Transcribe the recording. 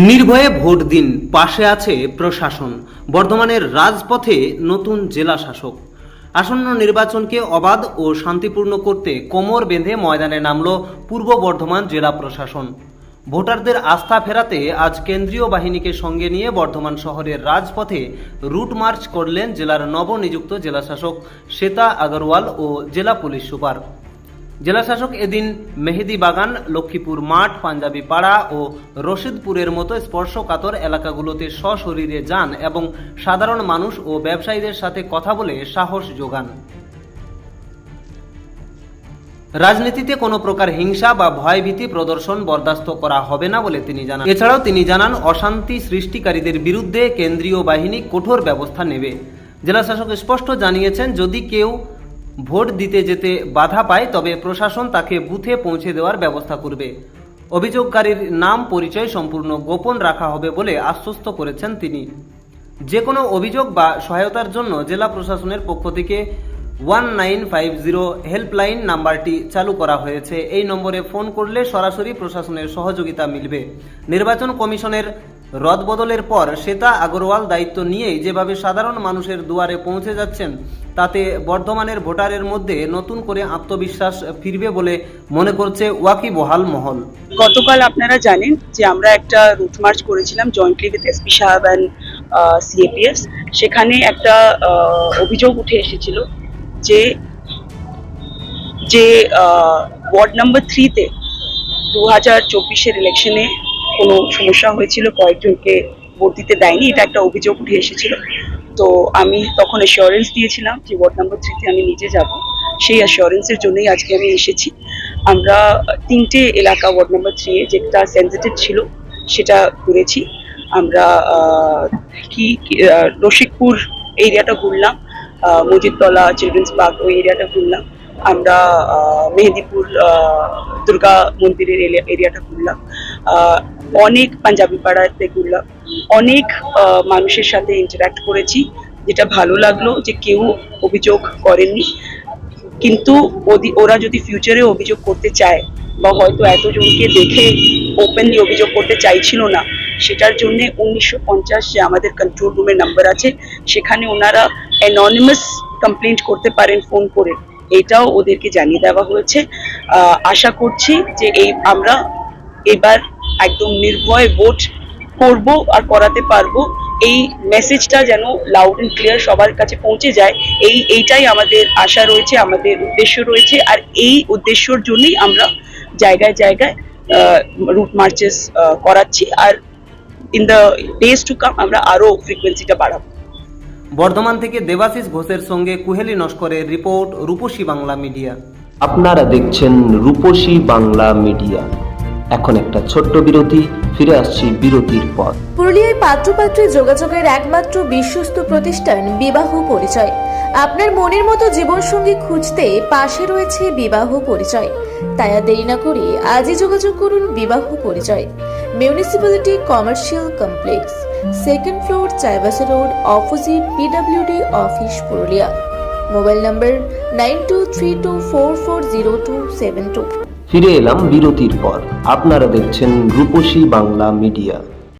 নির্ভয়ে ভোট দিন, পাশে আছে প্রশাসন। বর্ধমানের রাজপথে নতুন জেলা শাসক। আসন্ন নির্বাচনকে অবাধ ও শান্তিপূর্ণ করতে কোমর বেঁধে ময়দানে নামল পূর্ব বর্ধমান জেলা প্রশাসন। ভোটারদের আস্থা ফেরাতে আজ কেন্দ্রীয় বাহিনীকে সঙ্গে নিয়ে বর্ধমান শহরের রাজপথে রুট মার্চ করলেন জেলার নবনিযুক্ত জেলাশাসক শ্বেতা আগরওয়াল ও জেলা পুলিশ সুপার। জেলাশাসক এদিন মেহেদি বাগান, লক্ষ্মীপুর মাঠ, পাঞ্জাবি পাড়া ও রশিদপুরের মতো স্পর্শকাতর এলাকাগুলোতে সশরীরে যান এবং সাধারণ মানুষ ও ব্যবসায়ীদের সাথে কথা বলে সাহস যোগান। রাজনীতিতে কোনো প্রকার হিংসা বা ভয়ভীতি প্রদর্শন বরদাস্ত করা হবে না বলে তিনি জানান। এছাড়াও তিনি জানান, অশান্তি সৃষ্টিকারীদের বিরুদ্ধে কেন্দ্রীয় বাহিনী কঠোর ব্যবস্থা নেবে। জেলাশাসক স্পষ্ট জানিয়েছেন, যদি কেউ ভোট দিতে যেতে বাধা পায় তবে প্রশাসন তাকে বুথে পৌঁছে দেওয়ার ব্যবস্থা করবে। অভিযোগকারীর নাম পরিচয় সম্পূর্ণ গোপন রাখা হবে বলে আশ্বস্ত করেছেন তিনি। যে কোনো অভিযোগ বা সহায়তার জন্য জেলা প্রশাসনের পক্ষ থেকে 1950 হেল্পলাইন নাম্বারটি চালু করা হয়েছে। এই নম্বরে ফোন করলে সরাসরি প্রশাসনের সহযোগিতা মিলবে। নির্বাচন কমিশনের রদবদলের পর শ্বেতা আগরওয়াল দায়িত্ব নিয়েই যেভাবে সাধারণ মানুষের দুয়ারে পৌঁছে যাচ্ছেন, তাতে বর্ধমানের ভোটারের মধ্যে নতুন করে আত্মবিশ্বাস ফিরবে বলে মনে করছে ওয়াকিবহাল মহল। গতকাল আপনারা জানেন যে আমরা একটা রুট মার্চ করেছিলাম জয়েন্টলি উইথ এসপি সাহেব অ্যান্ড সিএপিএফ। সেখানে একটা অভিযোগ উঠে এসেছিল যে ওয়ার্ড নাম্বার 3-তে 2024-এর ইলেকশনে কোনো সমস্যা হয়েছিল, কয়েকজনকে ভোট দিতে দেয়নি, এটা একটা অভিযোগ উঠে এসেছিল। তো আমি তখন অ্যাসিওরেন্স দিয়েছিলাম যে ওয়ার্ড নাম্বার 3-তে আমি নিজে যাব। সেই অ্যাসিওরেন্সের জন্যই আজকে আমি এসেছি। আমরা 3টে এলাকা ওয়ার্ড নাম্বার 3-এ যেটা সেন্সিটিভ ছিল সেটা ঘুরেছি। আমরা রশিকপুর এরিয়াটা ঘুরলাম, মজিদতলা, চিলড্রেন্স পার্ক ওই এরিয়াটা ঘুরলাম। আমরা মেহেদিপুর দুর্গা মন্দিরের এরিয়াটা ঘুরলাম, অনেক পাঞ্জাবি পাড়াতে ঘুরলাম, অনেক মানুষের সাথে ইন্টারাক্ট করেছি। যেটা ভালো লাগলো যে কেউ অভিযোগ করেননি। কিন্তু ওরা যদি ফিউচারে অভিযোগ করতে চায় বা হয়তো এতজনকে দেখে ওপেনলি অভিযোগ করতে চাইছিল না, সেটার জন্য 1950 যে আমাদের কন্ট্রোল রুমের নাম্বার আছে, সেখানে ওনারা অ্যানোনিমাস কমপ্লেন্ট করতে পারেন ফোন করে, এটাও ওদেরকে জানিয়ে দেওয়া হয়েছে। আশা করছি যে আমরা এবার একদম নির্ভয়ে ভোট করব আর করাতে পারবো। এই মেসেজটা যেন লাউড অ্যান্ড ক্লিয়ার সবার কাছে পৌঁছে যায়, এইটাই আমাদের আশা রয়েছে, আমাদের উদ্দেশ্য রয়েছে। আর এই উদ্দেশ্যর জন্যই আমরা জায়গায় জায়গায় রুট মার্চেস করাচ্ছি। আর in the days to come আমরা আরো ফ্রিকোয়েন্সিটা বাড়াবো। বর্ধমান থেকে দেবাশিস ঘোষের সঙ্গে কুহেলি নস্করের রিপোর্ট, রূপসী বাংলা মিডিয়া। আপনারা দেখছেন রূপসী বাংলা মিডিয়া। এখন একটা ছোট্ট বিরতি, ফিরে আসছি বিরতির পর। পুরুলিয়ায় পাত্রপাত্রী যোগাযোগের একমাত্র বিশ্বস্ত প্রতিষ্ঠান বিবাহ পরিচয়। আপনার মনের মতো জীবনসঙ্গী খুঁজতে পাশে রয়েছে বিবাহ পরিচয়। তাই আর দেরি না করে আজই যোগাযোগ করুন বিবাহ পরিচয়। Municipality commercial complex, 2nd floor, Chaibasa road, opposite PWD office, Purulia. Mobile নম্বর 9232440272। ফিরে এলাম বিরতির পর। আপনারা দেখছেন রূপসী বাংলা মিডিয়া।